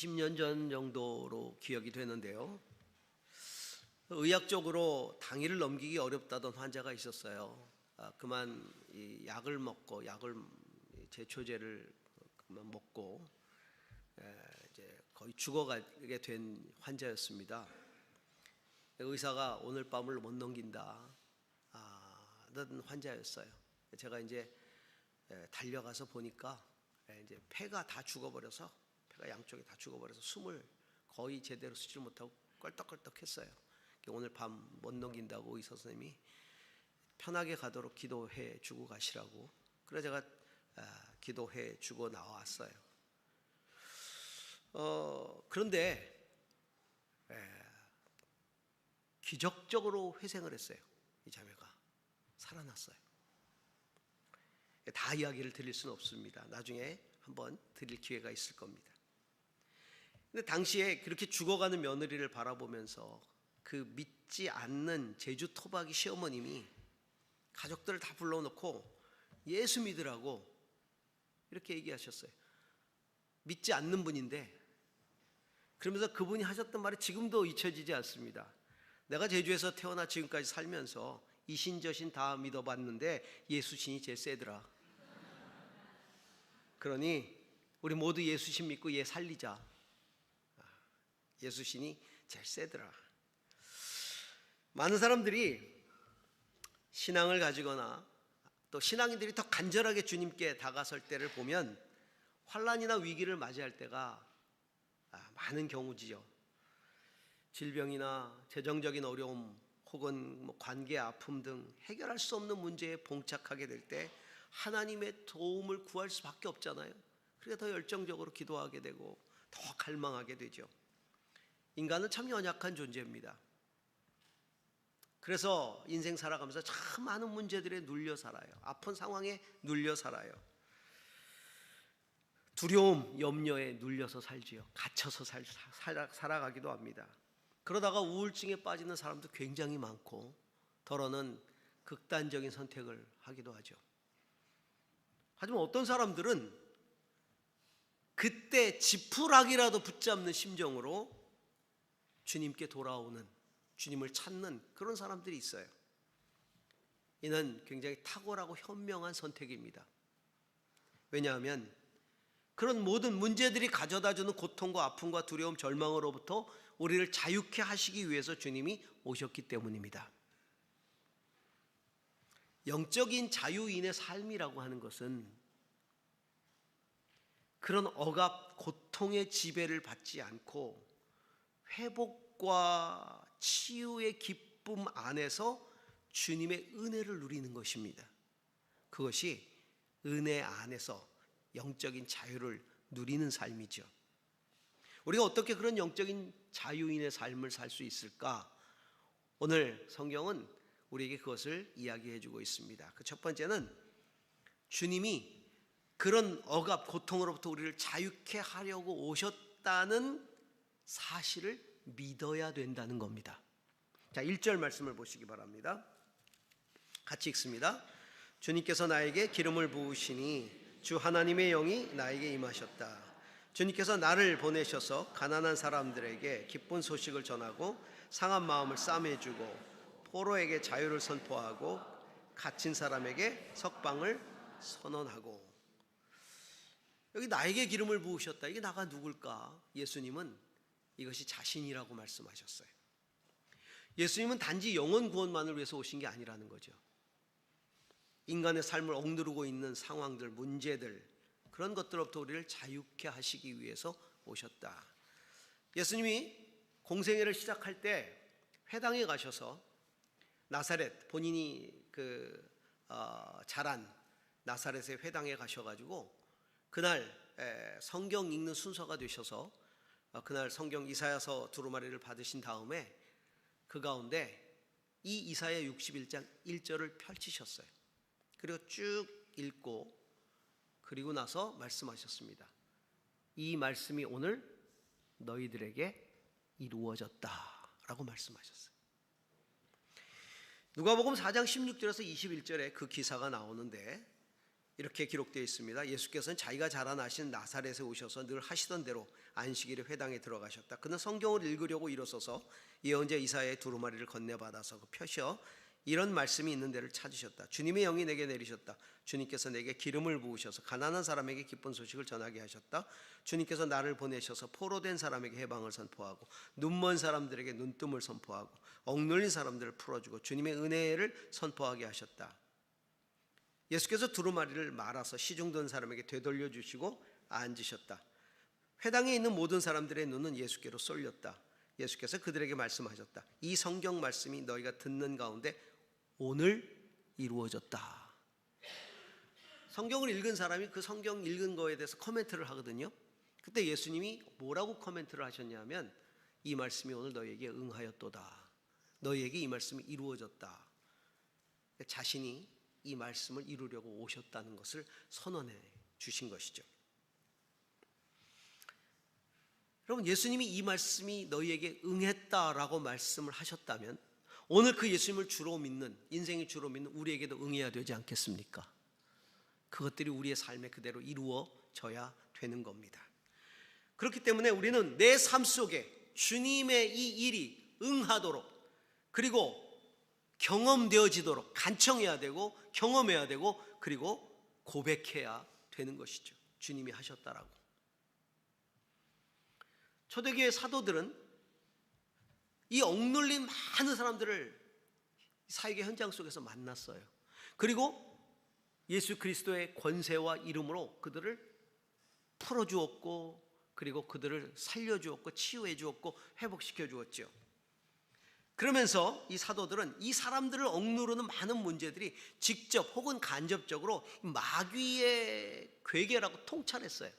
20년 전 정도로 기억이 되는데요. 의학적으로 당일을 넘기기 어렵다던 환자가 있었어요. 그만 이 약을 먹고 제초제를 그만 먹고 이제 거의 죽어가게 된 환자였습니다. 의사가 오늘 밤을 못 넘긴다 는 환자였어요. 제가 이제 달려가서 보니까 이제 폐가 다 죽어버려서 폐가 양쪽이 다 죽어버려서 숨을 거의 제대로 쉬지 못하고 껄떡껄떡했어요. 오늘 밤 못 넘긴다고 의사 선생님이 편하게 가도록 기도해 주고 가시라고. 그래서 제가 기도해 주고 나왔어요. 그런데 기적적으로 회생을 했어요. 이 자매가 살아났어요. 다 이야기를 드릴 수는 없습니다. 나중에 한번 드릴 기회가 있을 겁니다. 근데 당시에 그렇게 죽어가는 며느리를 바라보면서 그 믿지 않는 제주 토박이 시어머님이 가족들을 다 불러놓고 예수 믿으라고 이렇게 얘기하셨어요. 믿지 않는 분인데, 그러면서 그분이 하셨던 말이 지금도 잊혀지지 않습니다. 내가 제주에서 태어나 지금까지 살면서 이신저신 다 믿어봤는데 예수신이 제일 세더라. 그러니 우리 모두 예수신 믿고 얘 살리자. 예수신이 제일 세더라. 많은 사람들이 신앙을 가지거나 또 신앙인들이 더 간절하게 주님께 다가설 때를 보면 환난이나 위기를 맞이할 때가 많은 경우지요. 질병이나 재정적인 어려움 혹은 관계 아픔 등 해결할 수 없는 문제에 봉착하게 될 때 하나님의 도움을 구할 수밖에 없잖아요. 그러니까 더 열정적으로 기도하게 되고 더 갈망하게 되죠. 인간은 참 연약한 존재입니다. 그래서 인생 살아가면서 참 많은 문제들에 눌려 살아요. 아픈 상황에 눌려 살아요. 두려움, 염려에 눌려서 살지요. 갇혀서 살아가기도 합니다. 그러다가 우울증에 빠지는 사람도 굉장히 많고, 더러는 극단적인 선택을 하기도 하죠. 하지만 어떤 사람들은 그때 지푸라기라도 붙잡는 심정으로 주님께 돌아오는, 주님을 찾는 그런 사람들이 있어요. 이는 굉장히 탁월하고 현명한 선택입니다. 왜냐하면 그런 모든 문제들이 가져다주는 고통과 아픔과 두려움, 절망으로부터 우리를 자유케 하시기 위해서 주님이 오셨기 때문입니다. 영적인 자유인의 삶이라고 하는 것은 그런 억압, 고통의 지배를 받지 않고 회복과 치유의 기쁨 안에서 주님의 은혜를 누리는 것입니다. 그것이 은혜 안에서 영적인 자유를 누리는 삶이죠. 우리가 어떻게 그런 영적인 자유인의 삶을 살 수 있을까? 오늘 성경은 우리에게 그것을 이야기해 주고 있습니다. 그 첫 번째는 주님이 그런 억압, 고통으로부터 우리를 자유케 하려고 오셨다는 사실을 믿어야 된다는 겁니다. 자, 1절 말씀을 보시기 바랍니다. 같이 읽습니다. 주님께서 나에게 기름을 부으시니 주 하나님의 영이 나에게 임하셨다. 주님께서 나를 보내셔서 가난한 사람들에게 기쁜 소식을 전하고 상한 마음을 싸매주고 포로에게 자유를 선포하고 갇힌 사람에게 석방을 선언하고. 여기 나에게 기름을 부으셨다. 이게 나가 누굴까? 예수님은 이것이 자신이라고 말씀하셨어요. 예수님은 단지 영혼 구원만을 위해서 오신 게 아니라는 거죠. 인간의 삶을 억누르고 있는 상황들, 문제들, 그런 것들로부터 우리를 자유케 하시기 위해서 오셨다. 예수님이 공생애를 시작할 때 회당에 가셔서 나사렛, 본인이 자란 나사렛의 회당에 가셔가지고 그날 성경 읽는 순서가 되셔서 그날 성경 이사야서 두루마리를 받으신 다음에 그 가운데 이 이사야 61장 1절을 펼치셨어요. 그리고 쭉 읽고 그리고 나서 말씀하셨습니다. 이 말씀이 오늘 너희들에게 이루어졌다라고 말씀하셨어요. 누가복음 4장 16절에서 21절에 그 기사가 나오는데 이렇게 기록되어 있습니다. 예수께서는 자기가 자라나신 나사렛에 오셔서 늘 하시던 대로 안식일에 회당에 들어가셨다. 그는 성경을 읽으려고 일어서서 예언자 이사야의 두루마리를 건네받아서 펴셔 이런 말씀이 있는 데를 찾으셨다. 주님의 영이 내게 내리셨다. 주님께서 내게 기름을 부으셔서 가난한 사람에게 기쁜 소식을 전하게 하셨다. 주님께서 나를 보내셔서 포로된 사람에게 해방을 선포하고 눈먼 사람들에게 눈뜸을 선포하고 억눌린 사람들을 풀어주고 주님의 은혜를 선포하게 하셨다. 예수께서 두루마리를 말아서 시중든 사람에게 되돌려 주시고 앉으셨다. 회당에 있는 모든 사람들의 눈은 예수께로 쏠렸다. 예수께서 그들에게 말씀하셨다. 이 성경 말씀이 너희가 듣는 가운데 오늘 이루어졌다. 성경을 읽은 사람이 그 성경 읽은 거에 대해서 코멘트를 하거든요. 그때 예수님이 뭐라고 코멘트를 하셨냐면 이 말씀이 오늘 너희에게 응하였도다. 너희에게 이 말씀이 이루어졌다. 자신이 이 말씀을 이루려고 오셨다는 것을 선언해 주신 것이죠. 여러분, 예수님이 이 말씀이 너희에게 응했다라고 말씀을 하셨다면 오늘 그 예수님을 주로 믿는, 인생이 주로 믿는 우리에게도 응해야 되지 않겠습니까? 그것들이 우리의 삶에 그대로 이루어져야 되는 겁니다. 그렇기 때문에 우리는 내 삶 속에 주님의 이 일이 응하도록, 그리고 경험되어지도록 간청해야 되고 경험해야 되고 그리고 고백해야 되는 것이죠. 주님이 하셨다라고. 초대교회 사도들은 이 억눌린 많은 사람들을 사역의 현장 속에서 만났어요. 그리고 예수 그리스도의 권세와 이름으로 그들을 풀어주었고 그리고 그들을 살려주었고 치유해 주었고 회복시켜 주었죠. 그러면서 이 사도들은 이 사람들을 억누르는 많은 문제들이 직접 혹은 간접적으로 마귀의 괴계라고 통찰했어요.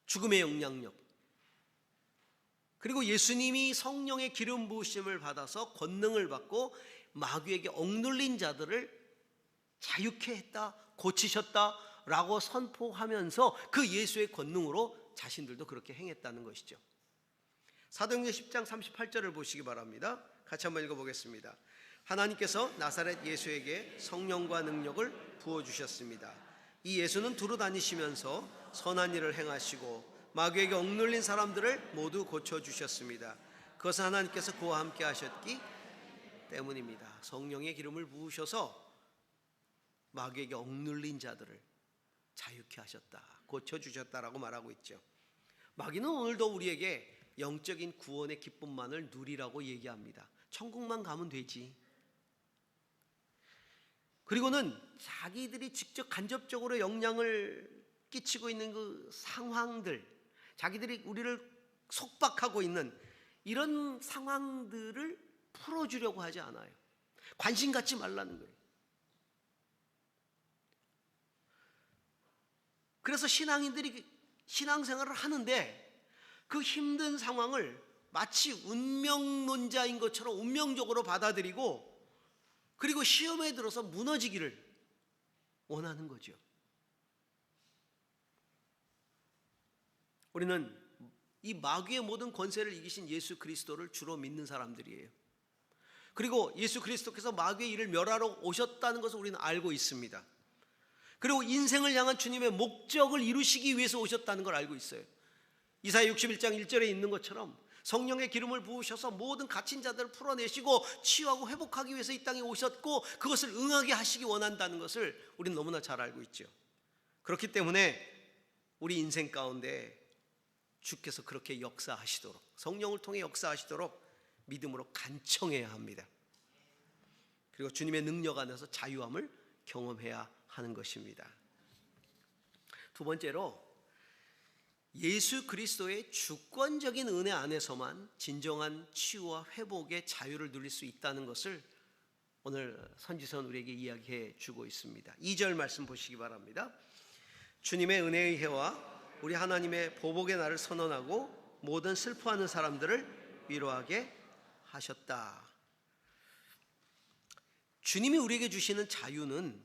죽음의 영향력, 그리고 예수님이 성령의 기름 부으심을 받아서 권능을 받고 마귀에게 억눌린 자들을 자유케 했다, 고치셨다라고 선포하면서 그 예수의 권능으로 자신들도 그렇게 행했다는 것이죠. 사도행전 10장 38절을 보시기 바랍니다. 같이 한번 읽어보겠습니다. 하나님께서 나사렛 예수에게 성령과 능력을 부어주셨습니다. 이 예수는 두루 다니시면서 선한 일을 행하시고 마귀에게 억눌린 사람들을 모두 고쳐주셨습니다. 그것은 하나님께서 그와 함께 하셨기 때문입니다. 성령의 기름을 부으셔서 마귀에게 억눌린 자들을 자유케 하셨다, 고쳐주셨다라고 말하고 있죠. 마귀는 오늘도 우리에게 영적인 구원의 기쁨만을 누리라고 얘기합니다. 천국만 가면 되지. 그리고는 자기들이 직접 간접적으로 영향을 끼치고 있는 그 상황들, 자기들이 우리를 속박하고 있는 이런 상황들을 풀어주려고 하지 않아요. 관심 갖지 말라는 거예요. 그래서 신앙인들이 신앙생활을 하는데 그 힘든 상황을 마치 운명론자인 것처럼 운명적으로 받아들이고 그리고 시험에 들어서 무너지기를 원하는 거죠. 우리는 이 마귀의 모든 권세를 이기신 예수 그리스도를 주로 믿는 사람들이에요. 그리고 예수 그리스도께서 마귀의 일을 멸하러 오셨다는 것을 우리는 알고 있습니다. 그리고 인생을 향한 주님의 목적을 이루시기 위해서 오셨다는 걸 알고 있어요. 이사야 61장 1절에 있는 것처럼 성령의 기름을 부으셔서 모든 갇힌 자들을 풀어내시고 치유하고 회복하기 위해서 이 땅에 오셨고 그것을 응하게 하시기 원한다는 것을 우리는 너무나 잘 알고 있죠. 그렇기 때문에 우리 인생 가운데 주께서 그렇게 역사하시도록, 성령을 통해 역사하시도록 믿음으로 간청해야 합니다. 그리고 주님의 능력 안에서 자유함을 경험해야 하는 것입니다. 두 번째로 예수 그리스도의 주권적인 은혜 안에서만 진정한 치유와 회복의 자유를 누릴 수 있다는 것을 오늘 선지서는 우리에게 이야기해 주고 있습니다. 2절 말씀 보시기 바랍니다. 주님의 은혜의 해와 우리 하나님의 보복의 날을 선언하고 모든 슬퍼하는 사람들을 위로하게 하셨다. 주님이 우리에게 주시는 자유는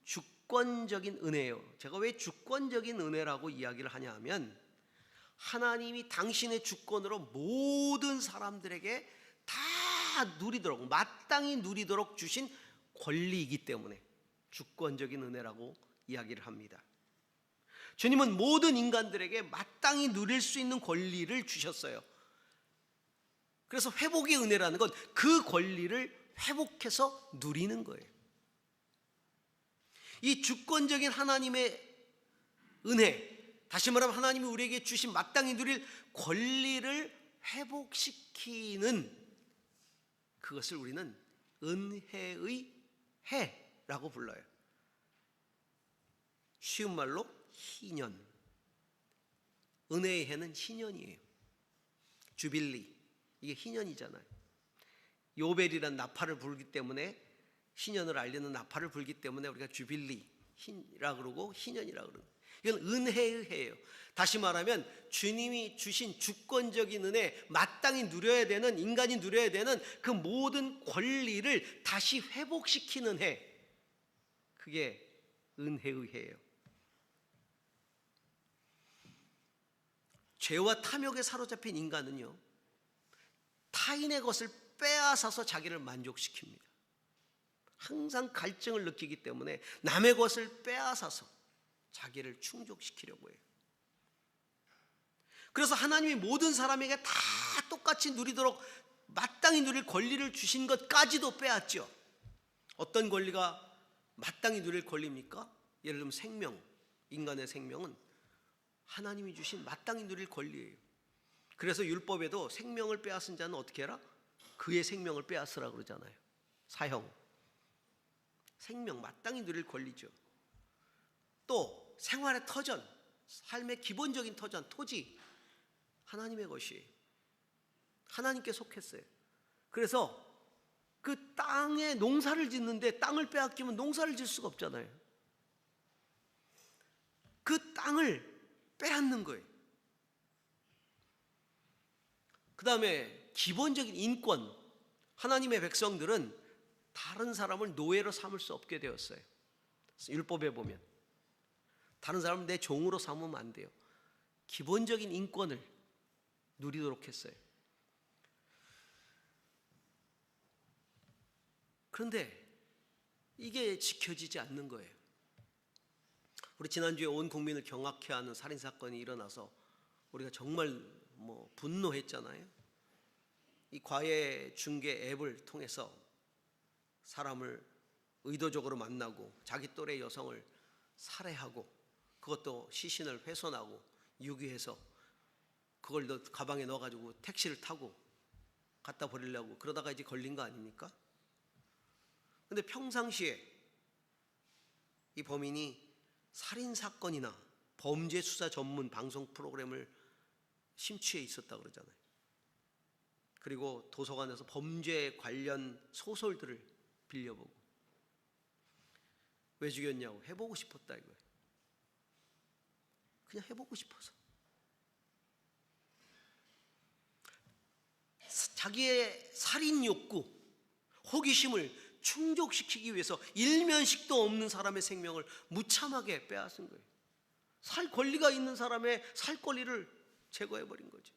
주권적인 은혜예요. 제가 왜 주권적인 은혜라고 이야기를 하냐 하면 하나님이 당신의 주권으로 모든 사람들에게 다 누리도록, 마땅히 누리도록 주신 권리이기 때문에, 주권적인 은혜라고 이야기를 합니다. 주님은 모든 인간들에게 마땅히 누릴 수 있는 권리를 주셨어요. 그래서 회복의 은혜라는 건 그 권리를 회복해서 누리는 거예요. 이 주권적인 하나님의 은혜, 다시 말하면 하나님이 우리에게 주신 마땅히 누릴 권리를 회복시키는, 그것을 우리는 은혜의 해라고 불러요. 쉬운 말로 희년. 은혜의 해는 희년이에요. 주빌리, 이게 희년이잖아요. 요벨이란 나팔을 불기 때문에, 희년을 알리는 나팔을 불기 때문에 우리가 주빌리라 그러고 희년이라 그러는, 이건 은혜의 해예요. 다시 말하면 주님이 주신 주권적인 은혜, 마땅히 누려야 되는, 인간이 누려야 되는 그 모든 권리를 다시 회복시키는 해, 그게 은혜의 해예요. 죄와 탐욕에 사로잡힌 인간은요, 타인의 것을 빼앗아서 자기를 만족시킵니다. 항상 갈증을 느끼기 때문에 남의 것을 빼앗아서 자기를 충족시키려고 해요. 그래서 하나님이 모든 사람에게 다 똑같이 누리도록 마땅히 누릴 권리를 주신 것까지도 빼앗죠. 어떤 권리가 마땅히 누릴 권리입니까? 예를 들면 생명, 인간의 생명은 하나님이 주신 마땅히 누릴 권리예요. 그래서 율법에도 생명을 빼앗은 자는 어떻게 해라? 그의 생명을 빼앗으라 그러잖아요. 사형. 생명, 마땅히 누릴 권리죠. 또 생활의 터전, 삶의 기본적인 터전, 토지, 하나님의 것이 하나님께 속했어요. 그래서 그 땅에 농사를 짓는데 땅을 빼앗기면 농사를 질 수가 없잖아요. 그 땅을 빼앗는 거예요. 그 다음에 기본적인 인권, 하나님의 백성들은 다른 사람을 노예로 삼을 수 없게 되었어요. 율법에 보면 다른 사람을 내 종으로 삼으면 안 돼요. 기본적인 인권을 누리도록 했어요. 그런데 이게 지켜지지 않는 거예요. 우리 지난주에 온 국민을 경악해 하는 살인사건이 일어나서 우리가 정말 분노했잖아요. 이 과외 중개 앱을 통해서 사람을 의도적으로 만나고 자기 또래 여성을 살해하고, 그것도 시신을 훼손하고 유기해서 그걸 가방에 넣어가지고 택시를 타고 갖다 버리려고 그러다가 이제 걸린 거 아닙니까? 근데 평상시에 이 범인이 살인사건이나 범죄 수사 전문 방송 프로그램을 심취해 있었다 그러잖아요. 그리고 도서관에서 범죄 관련 소설들을 빌려보고. 왜 죽였냐고? 해보고 싶었다 이거예요. 그냥 해보고 싶어서. 자기의 살인 욕구, 호기심을 충족시키기 위해서 일면식도 없는 사람의 생명을 무참하게 빼앗은 거예요. 살 권리가 있는 사람의 살 권리를 제거해버린 거죠.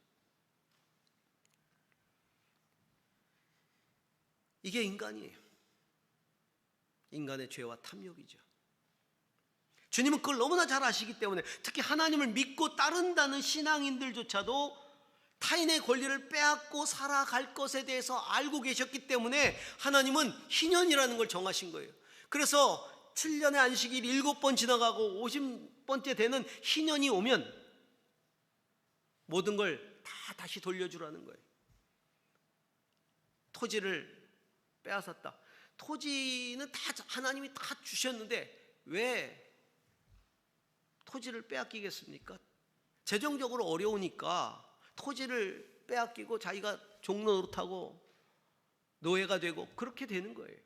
이게 인간이에요. 인간의 죄와 탐욕이죠. 주님은 그걸 너무나 잘 아시기 때문에, 특히 하나님을 믿고 따른다는 신앙인들조차도 타인의 권리를 빼앗고 살아갈 것에 대해서 알고 계셨기 때문에 하나님은 희년이라는 걸 정하신 거예요. 그래서 7년의 안식일 7번 지나가고 50번째 되는 희년이 오면 모든 걸 다 다시 돌려주라는 거예요. 토지를 빼앗았다. 토지는 다 하나님이 다 주셨는데 왜 토지를 빼앗기겠습니까? 재정적으로 어려우니까 토지를 빼앗기고 자기가 종로 노릇하고 노예가 되고 그렇게 되는 거예요.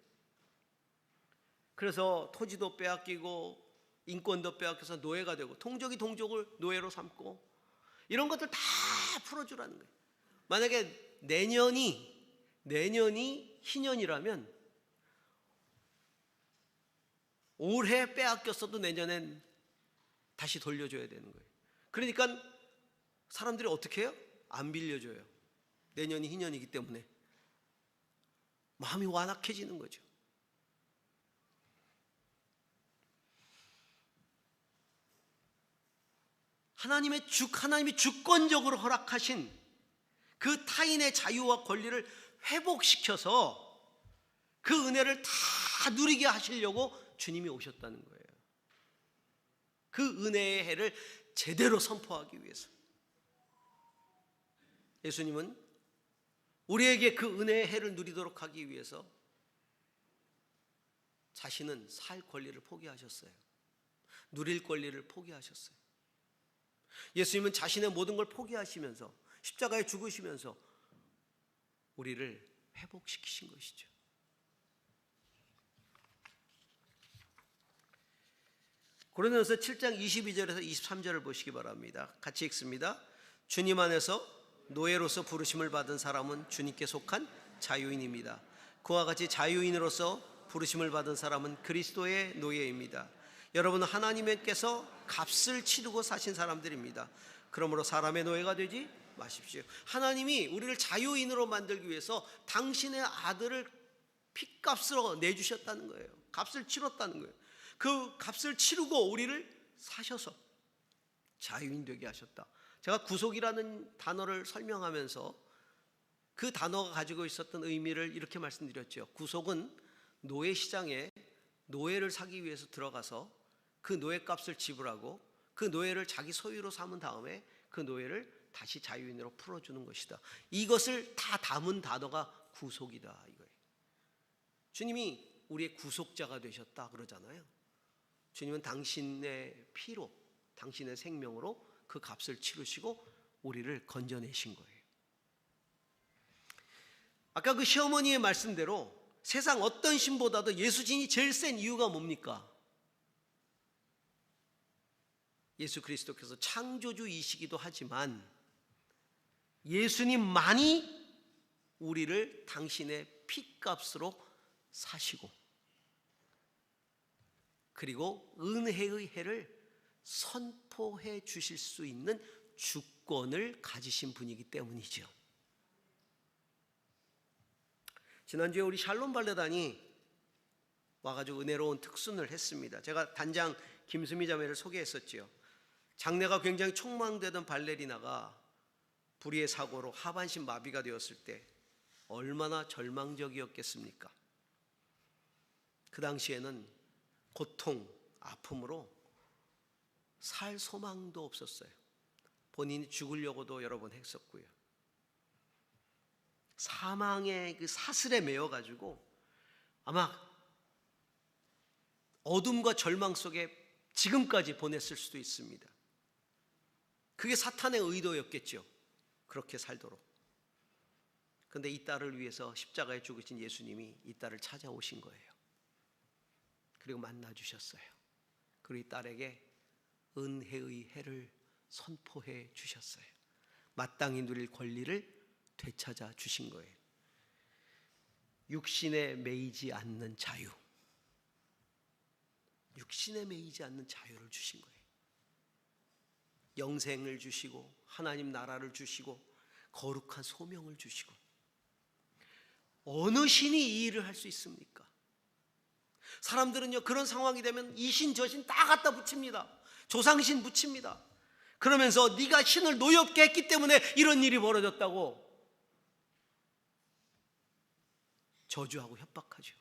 그래서 토지도 빼앗기고 인권도 빼앗겨서 노예가 되고, 동족이 동족을 노예로 삼고, 이런 것들 다 풀어주라는 거예요. 만약에 내년이 희년이라면 올해 빼앗겼어도 내년엔 다시 돌려줘야 되는 거예요. 그러니까 사람들이 어떻게 해요? 안 빌려줘요. 내년이 희년이기 때문에 마음이 완악해지는 거죠. 하나님이 주권적으로 허락하신 그 타인의 자유와 권리를 회복시켜서 그 은혜를 다 누리게 하시려고 주님이 오셨다는 거예요. 그 은혜의 해를 제대로 선포하기 위해서. 예수님은 우리에게 그 은혜의 해를 누리도록 하기 위해서 자신은 살 권리를 포기하셨어요. 누릴 권리를 포기하셨어요. 예수님은 자신의 모든 걸 포기하시면서 십자가에 죽으시면서 우리를 회복시키신 것이죠. 고린도전서 7장 22절에서 23절을 보시기 바랍니다. 같이 읽습니다. 주님 안에서 노예로서 부르심을 받은 사람은 주님께 속한 자유인입니다. 그와 같이 자유인으로서 부르심을 받은 사람은 그리스도의 노예입니다. 여러분은 하나님께서 값을 치르고 사신 사람들입니다. 그러므로 사람의 노예가 되지 마십시오. 하나님이 우리를 자유인으로 만들기 위해서 당신의 아들을 핏값으로 내주셨다는 거예요. 값을 치렀다는 거예요. 그 값을 치르고 우리를 사셔서 자유인 되게 하셨다. 제가 구속이라는 단어를 설명하면서 그 단어가 가지고 있었던 의미를 이렇게 말씀드렸죠. 구속은 노예 시장에 노예를 사기 위해서 들어가서 그 노예값을 지불하고 그 노예를 자기 소유로 삼은 다음에 그 노예를 다시 자유인으로 풀어주는 것이다. 이것을 다 담은 단어가 구속이다 이거예요. 주님이 우리의 구속자가 되셨다 그러잖아요. 주님은 당신의 피로, 당신의 생명으로 그 값을 치르시고 우리를 건져내신 거예요. 아까 그 시어머니의 말씀대로 세상 어떤 신보다도 예수진이 제일 센 이유가 뭡니까? 예수 그리스도께서 창조주이시기도 하지만 예수님만이 우리를 당신의 피값으로 사시고 그리고 은혜의 해를 선포해 주실 수 있는 주권을 가지신 분이기 때문이죠. 지난주에 우리 샬롬 발레단이 와가지고 은혜로운 특순을 했습니다. 제가 단장 김수미 자매를 소개했었죠. 장래가 굉장히 촉망되던 발레리나가 불의의 사고로 하반신 마비가 되었을 때 얼마나 절망적이었겠습니까? 그 당시에는 고통, 아픔으로 살 소망도 없었어요. 본인이 죽으려고도 여러 번 했었고요. 사망의 그 사슬에 매여가지고 아마 어둠과 절망 속에 지금까지 보냈을 수도 있습니다. 그게 사탄의 의도였겠죠. 그렇게 살도록. 그런데 이 딸을 위해서 십자가에 죽으신 예수님이 이 딸을 찾아오신 거예요. 그리고 만나주셨어요. 그리고 이 딸에게 은혜의 해를 선포해 주셨어요. 마땅히 누릴 권리를 되찾아 주신 거예요. 육신에 매이지 않는 자유, 육신에 매이지 않는 자유를 주신 거예요. 영생을 주시고 하나님 나라를 주시고 거룩한 소명을 주시고. 어느 신이 이 일을 할 수 있습니까? 사람들은요 그런 상황이 되면 이 신 저 신 다 갖다 붙입니다. 조상신 붙입니다. 그러면서 네가 신을 노엽게 했기 때문에 이런 일이 벌어졌다고 저주하고 협박하죠.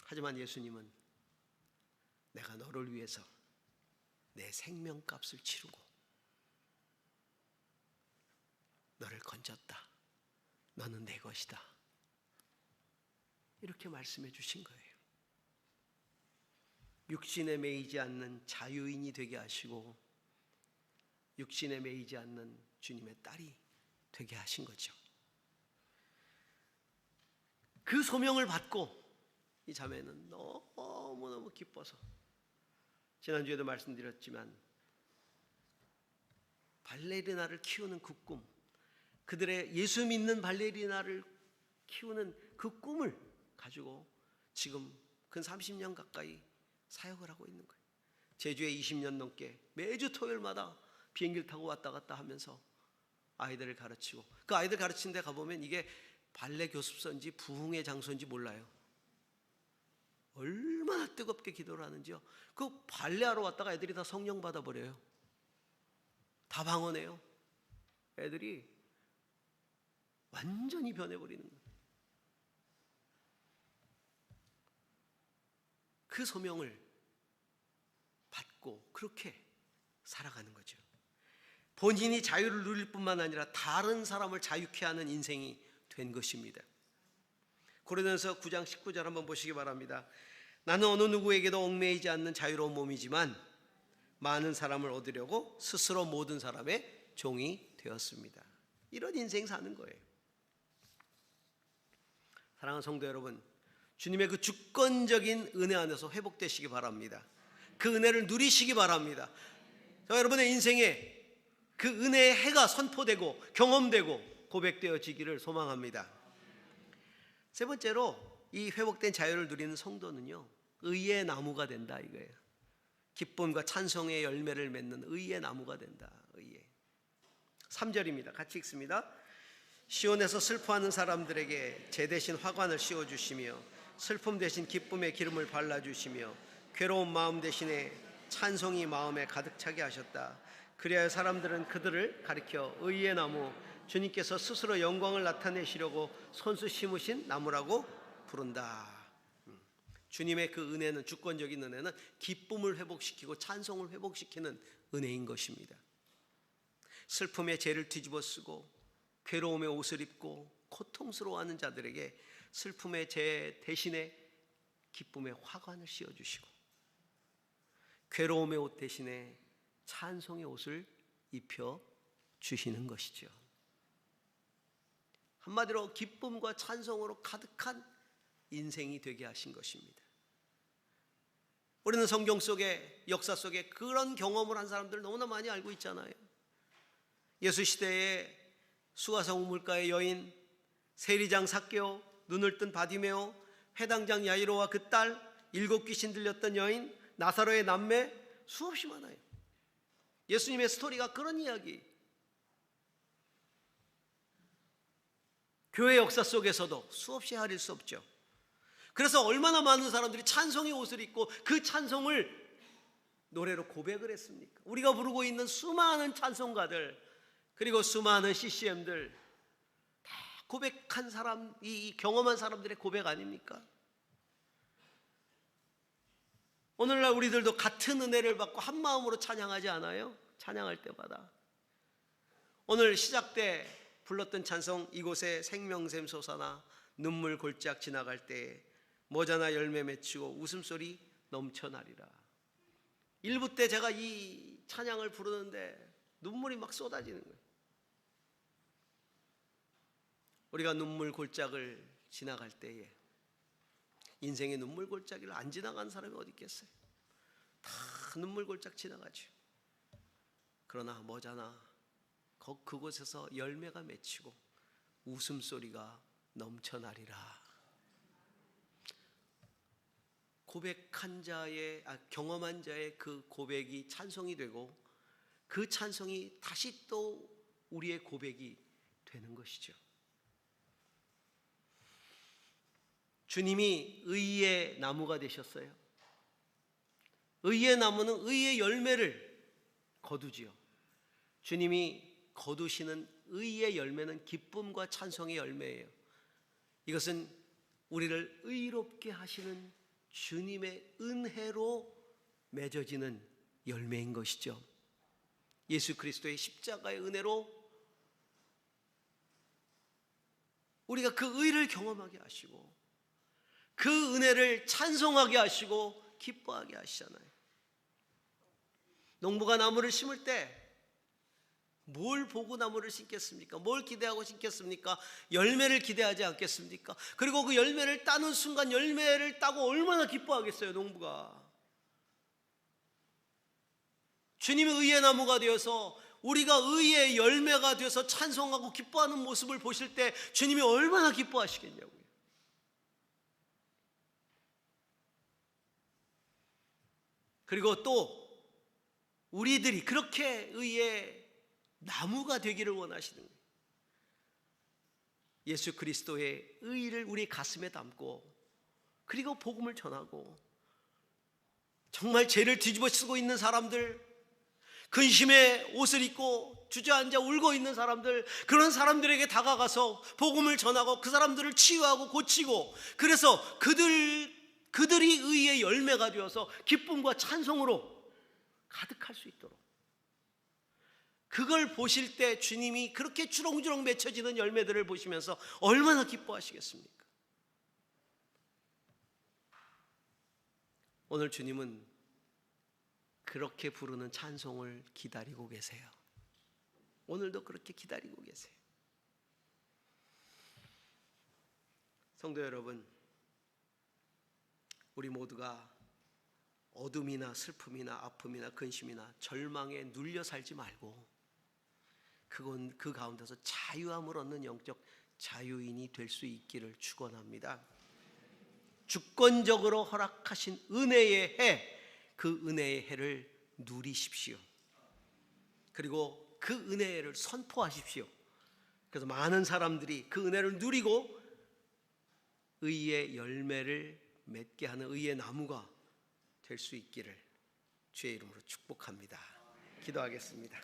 하지만 예수님은 내가 너를 위해서 내 생명값을 치르고 너를 건졌다. 너는 내 것이다. 이렇게 말씀해 주신 거예요. 육신에 매이지 않는 자유인이 되게 하시고 육신에 매이지 않는 주님의 딸이 되게 하신 거죠. 그 소명을 받고 이 자매는 너무너무 기뻐서 지난주에도 말씀드렸지만 발레리나를 키우는 그 꿈, 그들의 예수 믿는 발레리나를 키우는 그 꿈을 가지고 지금 근 30년 가까이 사역을 하고 있는 거예요. 제주에 20년 넘게 매주 토요일마다 비행기를 타고 왔다 갔다 하면서 아이들을 가르치고, 그 아이들 가르치는 데 가보면 이게 발레 교습소인지 부흥의 장소인지 몰라요. 얼마나 얼마나 뜨겁게 기도를 하는지요. 그 발레하러 왔다가 애들이 다 성령 받아버려요. 다 방언해요. 애들이 완전히 변해버리는 거예요. 그 소명을 받고 그렇게 살아가는 거죠. 본인이 자유를 누릴 뿐만 아니라 다른 사람을 자유케 하는 인생이 된 것입니다. 고린도전서 9장 19절 한번 보시기 바랍니다. 나는 어느 누구에게도 얽매이지 않는 자유로운 몸이지만 많은 사람을 얻으려고 스스로 모든 사람의 종이 되었습니다. 이런 인생 사는 거예요. 사랑하는 성도 여러분, 주님의 그 주권적인 은혜 안에서 회복되시기 바랍니다. 그 은혜를 누리시기 바랍니다. 여러분의 인생에 그 은혜의 해가 선포되고 경험되고 고백되어지기를 소망합니다. 세 번째로 이 회복된 자유를 누리는 성도는요, 의의 나무가 된다 이거예요. 기쁨과 찬송의 열매를 맺는 의의 나무가 된다. 의의. 3절입니다. 같이 읽습니다. 시온에서 슬퍼하는 사람들에게 제 대신 화관을 씌워주시며 슬픔 대신 기쁨의 기름을 발라주시며 괴로운 마음 대신에 찬송이 마음에 가득 차게 하셨다. 그리하여 사람들은 그들을 가리켜 의의 나무, 주님께서 스스로 영광을 나타내시려고 손수 심으신 나무라고 부른다. 주님의 그 은혜는, 주권적인 은혜는 기쁨을 회복시키고 찬송을 회복시키는 은혜인 것입니다. 슬픔의 죄를 뒤집어 쓰고 괴로움의 옷을 입고 고통스러워하는 자들에게 슬픔의 죄 대신에 기쁨의 화관을 씌워주시고 괴로움의 옷 대신에 찬송의 옷을 입혀주시는 것이죠. 한마디로 기쁨과 찬송으로 가득한 인생이 되게 하신 것입니다. 우리는 성경 속에, 역사 속에 그런 경험을 한 사람들을 너무나 많이 알고 있잖아요. 예수 시대에 수가성 우물가의 여인, 세리장 삭개오, 눈을 뜬 바디메오, 회당장 야이로와 그 딸, 7 귀신 들렸던 여인, 나사로의 남매, 수없이 많아요. 예수님의 스토리가 그런 이야기. 교회 역사 속에서도 수없이 헤아릴 수 없죠. 그래서 얼마나 많은 사람들이 찬송의 옷을 입고 그 찬송을 노래로 고백을 했습니까? 우리가 부르고 있는 수많은 찬송가들, 그리고 수많은 CCM들 다 고백한 사람, 이 경험한 사람들의 고백 아닙니까? 오늘날 우리들도 같은 은혜를 받고 한 마음으로 찬양하지 않아요? 찬양할 때마다. 오늘 시작 때 불렀던 찬송, 이곳에 생명샘 솟아나 눈물 골짝 지나갈 때 모자나 열매 맺히고 웃음소리 넘쳐나리라. 1부 때 제가 이 찬양을 부르는데 눈물이 막 쏟아지는 거예요. 우리가 눈물 골짜기를 지나갈 때에, 인생의 눈물 골짜기를 안 지나간 사람이 어디 있겠어요? 다 눈물 골짝 지나가죠. 그러나 머자나 그곳에서 열매가 맺히고 웃음소리가 넘쳐나리라. 고백한 자의, 경험한 자의 그 고백이 찬송이 되고 그 찬송이 다시 또 우리의 고백이 되는 것이죠. 주님이 의의 나무가 되셨어요. 의의 나무는 의의 열매를 거두지요. 주님이 거두시는 의의 열매는 기쁨과 찬송의 열매예요. 이것은 우리를 의롭게 하시는 주님의 은혜로 맺어지는 열매인 것이죠. 예수 그리스도의 십자가의 은혜로 우리가 그 의를 경험하게 하시고 그 은혜를 찬송하게 하시고 기뻐하게 하시잖아요. 농부가 나무를 심을 때 뭘 보고 나무를 심겠습니까? 뭘 기대하고 심겠습니까? 열매를 기대하지 않겠습니까? 그리고 그 열매를 따는 순간 열매를 따고 얼마나 기뻐하겠어요, 농부가. 주님의 의의 나무가 되어서 우리가 의의 열매가 되어서 찬송하고 기뻐하는 모습을 보실 때 주님이 얼마나 기뻐하시겠냐고요. 그리고 또 우리들이 그렇게 의의 나무가 되기를 원하시는 거예요. 예수 그리스도의 의를 우리 가슴에 담고 그리고 복음을 전하고 정말 죄를 뒤집어 쓰고 있는 사람들, 근심의 옷을 입고 주저앉아 울고 있는 사람들, 그런 사람들에게 다가가서 복음을 전하고 그 사람들을 치유하고 고치고, 그래서 그들이 의의 열매가 되어서 기쁨과 찬송으로 가득할 수 있도록, 그걸 보실 때 주님이 그렇게 주렁주렁 맺혀지는 열매들을 보시면서 얼마나 기뻐하시겠습니까? 오늘 주님은 그렇게 부르는 찬송을 기다리고 계세요. 오늘도 그렇게 기다리고 계세요. 성도 여러분, 우리 모두가 어둠이나 슬픔이나 아픔이나 근심이나 절망에 눌려 살지 말고 그건 그 가운데서 자유함을 얻는 영적 자유인이 될 수 있기를 축원합니다. 주권적으로 허락하신 은혜의 해, 그 은혜의 해를 누리십시오. 그리고 그 은혜를 선포하십시오. 그래서 많은 사람들이 그 은혜를 누리고 의의 열매를 맺게 하는 의의 나무가 될 수 있기를 주의 이름으로 축복합니다. 기도하겠습니다.